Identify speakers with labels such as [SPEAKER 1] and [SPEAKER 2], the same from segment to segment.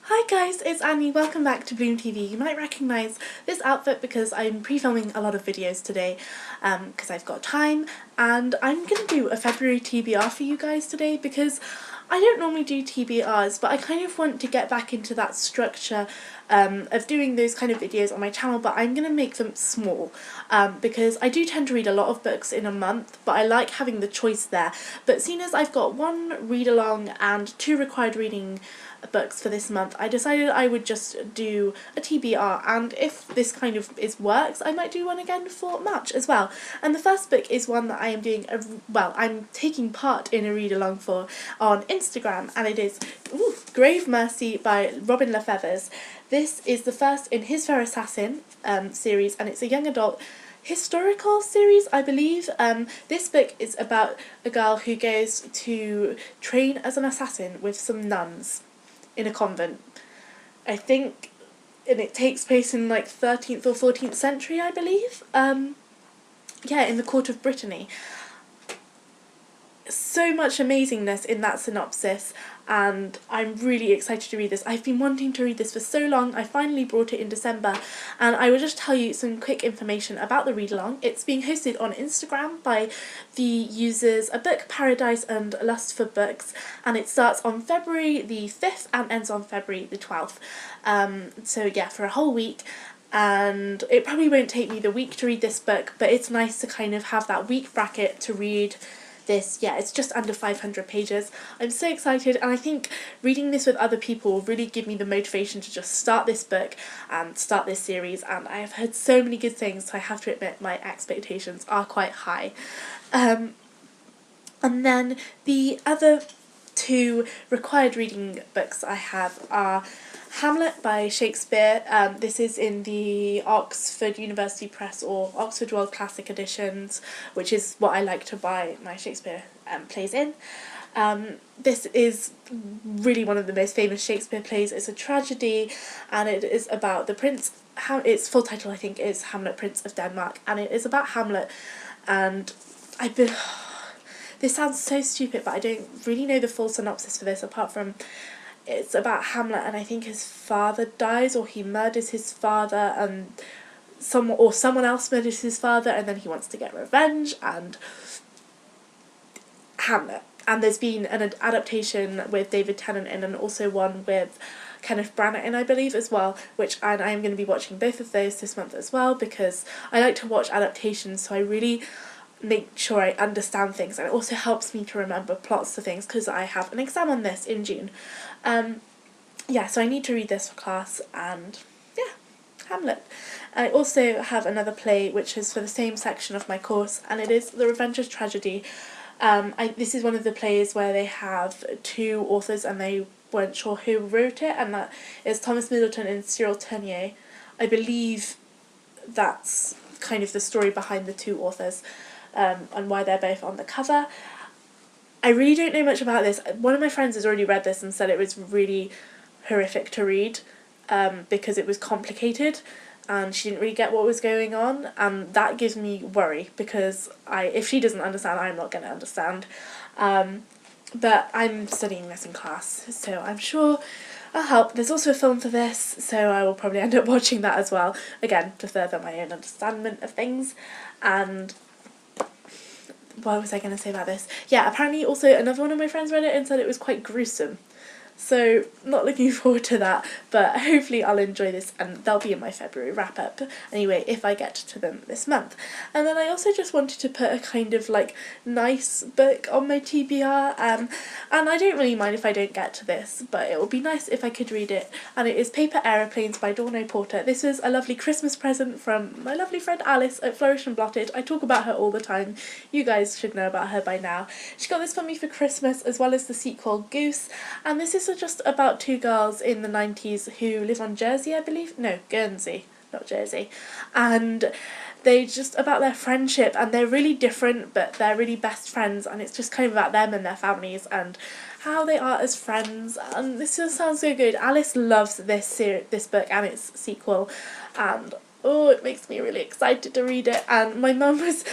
[SPEAKER 1] Hi guys, it's Annie. Welcome back to BloomTV. You might recognise this outfit because I'm pre-filming a lot of videos today because I've got time, and I'm going to do a February TBR for you guys today because I don't normally do TBRs, but I kind of want to get back into that structure of doing those kind of videos on my channel, but I'm going to make them small because I do tend to read a lot of books in a month, but I like having the choice there. But seeing as I've got one read-along and 2 required reading books for this month, I decided I would just do a TBR, and if this kind of works, I might do one again for March as well. And the first book is one that I am doing I'm taking part in a read along for on Instagram, and it is Grave Mercy by Robin Lefevers. This is the first in his Fair Assassin series, and it's a young adult historical series, I believe. This book is about a girl who goes to train as an assassin with some nuns in a convent, I think, and it takes place in like 13th or 14th century, I believe. Yeah, in the court of Brittany. So much amazingness in that synopsis, and I'm really excited to read this. I've been wanting to read this for so long. I finally brought it in December, and I will just tell you some quick information about the read-along. It's being hosted on Instagram by the users A Book Paradise and Lust for Books, and it starts on February the 5th and ends on February the 12th. So yeah, for a whole week. And it probably won't take me the week to read this book, but it's nice to kind of have that week bracket to read this. Yeah, it's just under 500 pages. I'm so excited, and I think reading this with other people will really give me the motivation to just start this book and start this series, and I have heard so many good things, so I have to admit my expectations are quite high. And then the other 2 required reading books I have are Hamlet by Shakespeare. This is in the Oxford University Press or Oxford World Classic Editions, which is what I like to buy my Shakespeare plays in. This is really one of the most famous Shakespeare plays. It's a tragedy, and it is about the prince. Its full title, I think, is Hamlet, Prince of Denmark, and it is about Hamlet. And this sounds so stupid, but I don't really know the full synopsis for this, apart from it's about Hamlet, and I think his father dies, or he murders his father, and someone else murders his father, and then he wants to get revenge, and Hamlet. And there's been an adaptation with David Tennant in, and also one with Kenneth Branagh in, I believe, as well, and I am going to be watching both of those this month as well, because I like to watch adaptations, so I really make sure I understand things, and it also helps me to remember plots to things because I have an exam on this in June. Yeah, so I need to read this for class, and yeah, Hamlet. I also have another play which is for the same section of my course, and it is The Revenger's Tragedy. This is one of the plays where they have 2 authors and they weren't sure who wrote it, and that is Thomas Middleton and Cyril Tournier. I believe that's kind of the story behind the 2 authors. And why they're both on the cover. I really don't know much about this. One of my friends has already read this and said it was really horrific to read because it was complicated and she didn't really get what was going on, and that gives me worry because if she doesn't understand, I'm not going to understand. But I'm studying this in class, so I'm sure I'll help. There's also a film for this, so I will probably end up watching that as well, again, to further my own understanding of things. And what was I going to say about this? Yeah, apparently also another one of my friends read it and said it was quite gruesome. So, not looking forward to that, but hopefully I'll enjoy this, and they'll be in my February wrap-up, anyway, if I get to them this month. And then I also just wanted to put a kind of, nice book on my TBR, and I don't really mind if I don't get to this, but it would be nice if I could read it, and it is Paper Aeroplanes by Dawn Porter. This was a lovely Christmas present from my lovely friend Alice at Flourish and Blotted. I talk about her all the time. You guys should know about her by now. She got this for me for Christmas, as well as the sequel, Goose, and this is just about 2 girls in the 90s who live on Jersey, I believe. No, Guernsey, not Jersey. And they just about their friendship, and they're really different, but they're really best friends, and it's just kind of about them and their families and how they are as friends. And this just sounds so good. Alice loves this book and its sequel, and oh, it makes me really excited to read it. And my mum was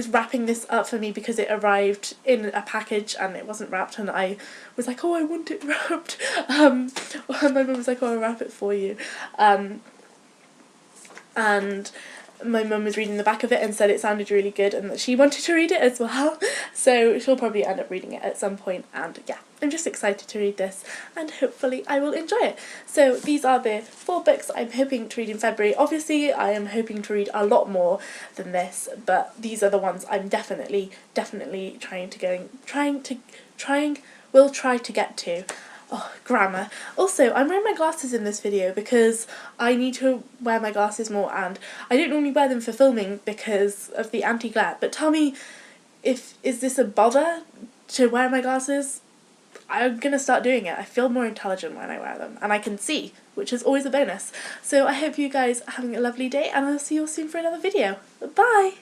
[SPEAKER 1] wrapping this up for me because it arrived in a package and it wasn't wrapped, and I was like, oh, I want it wrapped. And my mum was like, oh, I'll wrap it for you. And my mum was reading the back of it and said it sounded really good and that she wanted to read it as well, so she'll probably end up reading it at some point. And yeah, I'm just excited to read this and hopefully I will enjoy it. So these are the 4 books I'm hoping to read in February. Obviously I am hoping to read a lot more than this, but these are the ones I'm definitely will try to get to. Oh, grammar. Also, I'm wearing my glasses in this video because I need to wear my glasses more, and I don't normally wear them for filming because of the anti-glare, but tell me, is this a bother to wear my glasses? I'm gonna start doing it. I feel more intelligent when I wear them, and I can see, which is always a bonus. So I hope you guys are having a lovely day, and I'll see you all soon for another video. Bye!